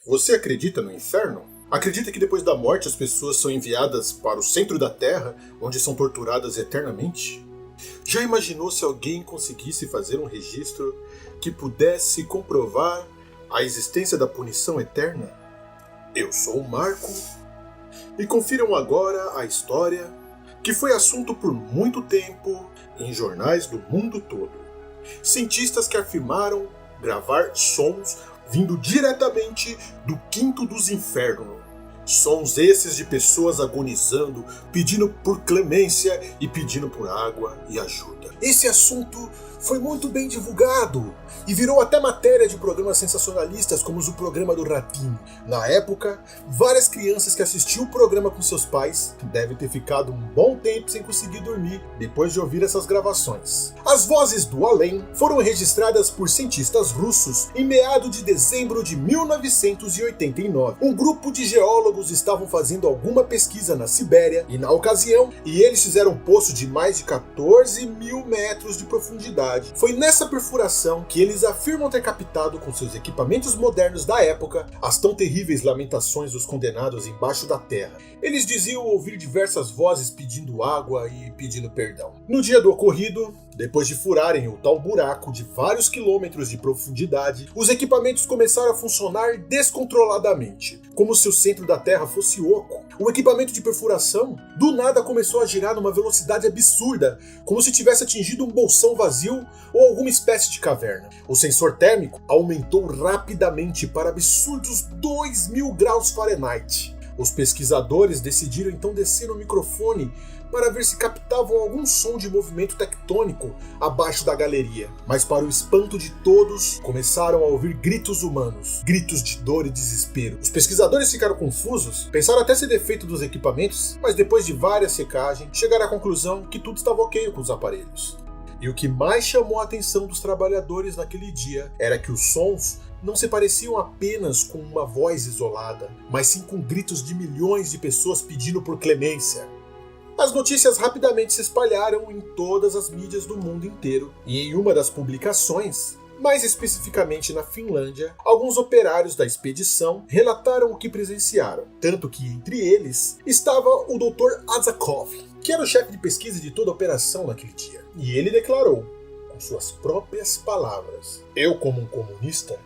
Você acredita no inferno? Acredita que depois da morte as pessoas são enviadas para o centro da Terra, onde são torturadas eternamente? Já imaginou se alguém conseguisse fazer um registro que pudesse comprovar a existência da punição eterna? Eu sou o Marco, e confiram agora a história que foi assunto por muito tempo em jornais do mundo todo. Cientistas que afirmaram gravar sons vindo diretamente do quinto dos infernos. Sons esses de pessoas agonizando, pedindo por clemência e pedindo por água e ajuda. Esse assunto foi muito bem divulgado e virou até matéria de programas sensacionalistas como o programa do Ratinho. Na época, várias crianças que assistiam o programa com seus pais devem ter ficado um bom tempo sem conseguir dormir depois de ouvir essas gravações. As vozes do além foram registradas por cientistas russos em meados de dezembro de 1989. Um grupo de geólogos estavam fazendo alguma pesquisa na Sibéria e, na ocasião, eles fizeram um poço de mais de 14 mil metros de profundidade. Foi nessa perfuração que eles afirmam ter captado com seus equipamentos modernos da época as tão terríveis lamentações dos condenados embaixo da terra. Eles diziam ouvir diversas vozes pedindo água e pedindo perdão. No dia do ocorrido, depois de furarem o tal buraco de vários quilômetros de profundidade, os equipamentos começaram a funcionar descontroladamente, como se o centro da Terra fosse oco. O equipamento de perfuração do nada começou a girar numa velocidade absurda, como se tivesse atingido um bolsão vazio ou alguma espécie de caverna. O sensor térmico aumentou rapidamente para absurdos 2000 graus Fahrenheit. Os pesquisadores decidiram então descer o microfone para ver se captavam algum som de movimento tectônico abaixo da galeria. Mas para o espanto de todos, começaram a ouvir gritos humanos, gritos de dor e desespero. Os pesquisadores ficaram confusos, pensaram até ser defeito dos equipamentos, mas depois de várias secagens, chegaram à conclusão que tudo estava ok com os aparelhos. E o que mais chamou a atenção dos trabalhadores naquele dia era que os sons não se pareciam apenas com uma voz isolada, mas sim com gritos de milhões de pessoas pedindo por clemência. As notícias rapidamente se espalharam em todas as mídias do mundo inteiro, e em uma das publicações, mais especificamente na Finlândia, alguns operários da expedição relataram o que presenciaram, tanto que entre eles estava o Dr. Azakov, que era o chefe de pesquisa de toda a operação naquele dia. E ele declarou, com suas próprias palavras: "Eu, como um comunista,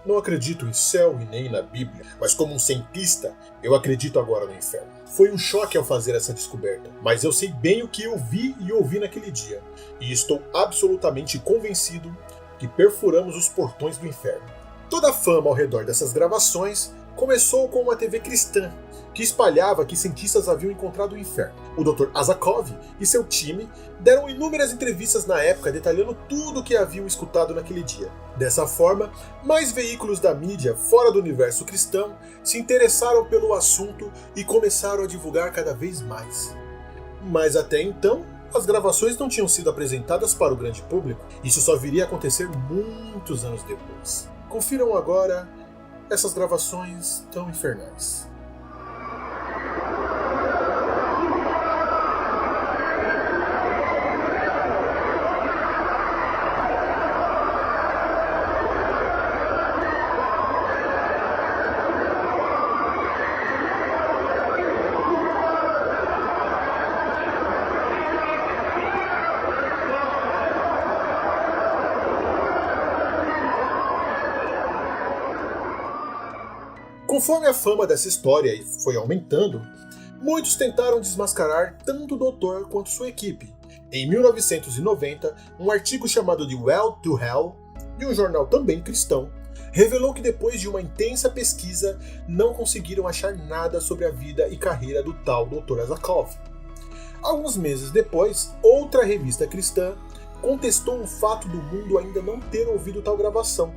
não acredito em céu e nem na Bíblia, mas como um cientista, eu acredito agora no inferno. Foi um choque ao fazer essa descoberta, mas eu sei bem o que eu vi e ouvi naquele dia, e estou absolutamente convencido que perfuramos os portões do inferno." Toda a fama ao redor dessas gravações começou com uma TV cristã, que espalhava que cientistas haviam encontrado o inferno. O Dr. Azakov e seu time deram inúmeras entrevistas na época detalhando tudo o que haviam escutado naquele dia. Dessa forma, mais veículos da mídia fora do universo cristão se interessaram pelo assunto e começaram a divulgar cada vez mais. Mas até então, as gravações não tinham sido apresentadas para o grande público. Isso só viria a acontecer muitos anos depois. Confiram agora essas gravações tão infernais. Conforme a fama dessa história foi aumentando, muitos tentaram desmascarar tanto o doutor quanto sua equipe. Em 1990, um artigo chamado de Well to Hell, de um jornal também cristão, revelou que depois de uma intensa pesquisa, não conseguiram achar nada sobre a vida e carreira do tal Dr. Azakov. Alguns meses depois, outra revista cristã contestou o fato do mundo ainda não ter ouvido tal gravação.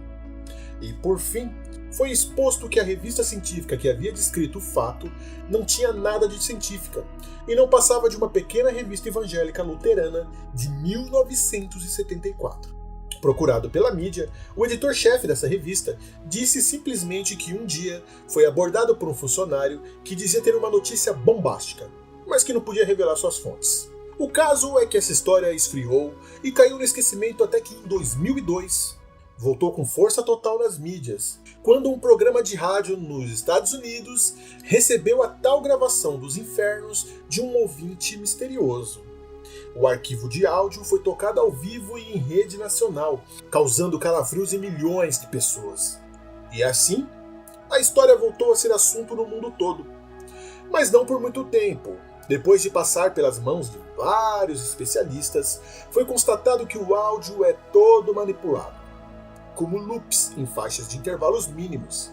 E, por fim, foi exposto que a revista científica que havia descrito o fato não tinha nada de científica e não passava de uma pequena revista evangélica luterana de 1974. Procurado pela mídia, o editor-chefe dessa revista disse simplesmente que um dia foi abordado por um funcionário que dizia ter uma notícia bombástica, mas que não podia revelar suas fontes. O caso é que essa história esfriou e caiu no esquecimento até que em 2002, voltou com força total nas mídias, quando um programa de rádio nos Estados Unidos recebeu a tal gravação dos infernos de um ouvinte misterioso. O arquivo de áudio foi tocado ao vivo e em rede nacional, causando calafrios em milhões de pessoas. E assim, a história voltou a ser assunto no mundo todo. Mas não por muito tempo. Depois de passar pelas mãos de vários especialistas, foi constatado que o áudio é todo manipulado, como loops em faixas de intervalos mínimos.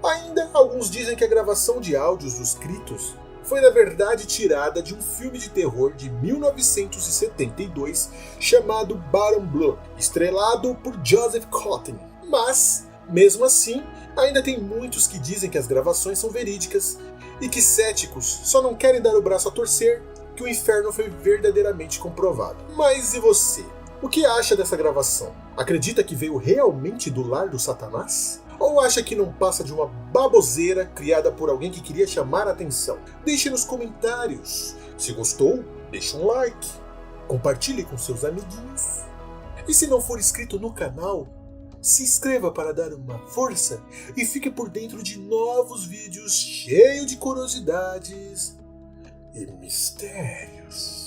Ainda, alguns dizem que a gravação de áudios dos gritos foi na verdade tirada de um filme de terror de 1972 chamado Baron Blood, estrelado por Joseph Cotten. Mas, mesmo assim, ainda tem muitos que dizem que as gravações são verídicas e que céticos só não querem dar o braço a torcer que o inferno foi verdadeiramente comprovado. Mas e você? O que acha dessa gravação? Acredita que veio realmente do lar do Satanás? Ou acha que não passa de uma baboseira criada por alguém que queria chamar a atenção? Deixe nos comentários. Se gostou, deixe um like. Compartilhe com seus amiguinhos. E se não for inscrito no canal, se inscreva para dar uma força e fique por dentro de novos vídeos cheios de curiosidades e mistérios.